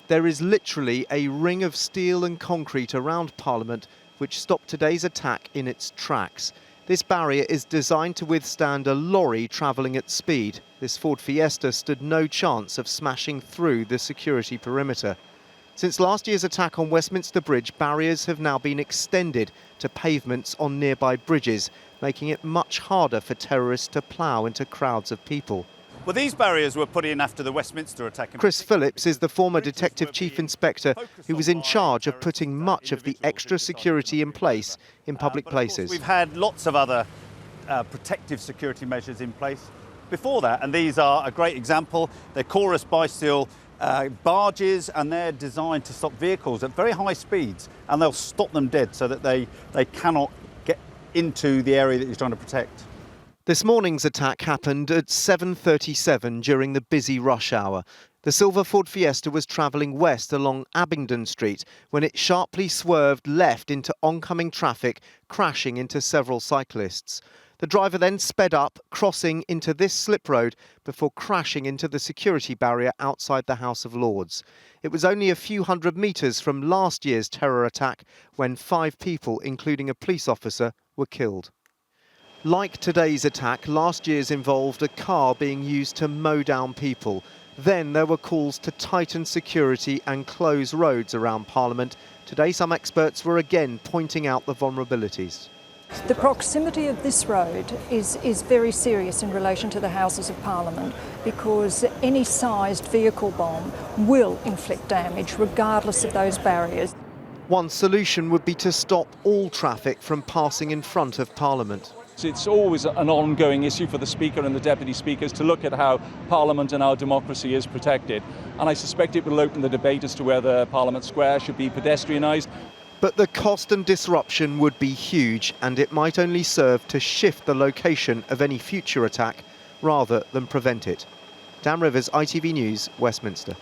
There is literally a ring of steel and concrete around Parliament which stopped today's attack in its tracks. This barrier is designed to withstand a lorry travelling at speed. This Ford Fiesta stood no chance of smashing through the security perimeter. Since last year's attack on Westminster Bridge, barriers have now been extended to pavements on nearby bridges, making it much harder for terrorists to plough into crowds of people. Well, these barriers were put in after the Westminster attack. Chris Phillips is the former Detective Chief Inspector who was in charge of putting much of the extra security in place in public places. We've had lots of other protective security measures in place before that, and these are a great example. They're chorus bi-steel barges, and they're designed to stop vehicles at very high speeds, and they'll stop them dead so that they cannot get into the area that you're trying to protect. This morning's attack happened at 7:37 during the busy rush hour. The silver Ford Fiesta was travelling west along Abingdon Street when it sharply swerved left into oncoming traffic, crashing into several cyclists. The driver then sped up, crossing into this slip road before crashing into the security barrier outside the House of Lords. It was only a few hundred metres from last year's terror attack when 5 people, including a police officer, were killed. Like today's attack, last year's involved a car being used to mow down people. Then there were calls to tighten security and close roads around Parliament. Today some experts were again pointing out the vulnerabilities. The proximity of this road is very serious in relation to the Houses of Parliament, because any sized vehicle bomb will inflict damage regardless of those barriers. One solution would be to stop all traffic from passing in front of Parliament. It's always an ongoing issue for the Speaker and the Deputy Speakers to look at how Parliament and our democracy is protected. And I suspect it will open the debate as to whether Parliament Square should be pedestrianised. But the cost and disruption would be huge, and it might only serve to shift the location of any future attack rather than prevent it. Dan Rivers, ITV News, Westminster.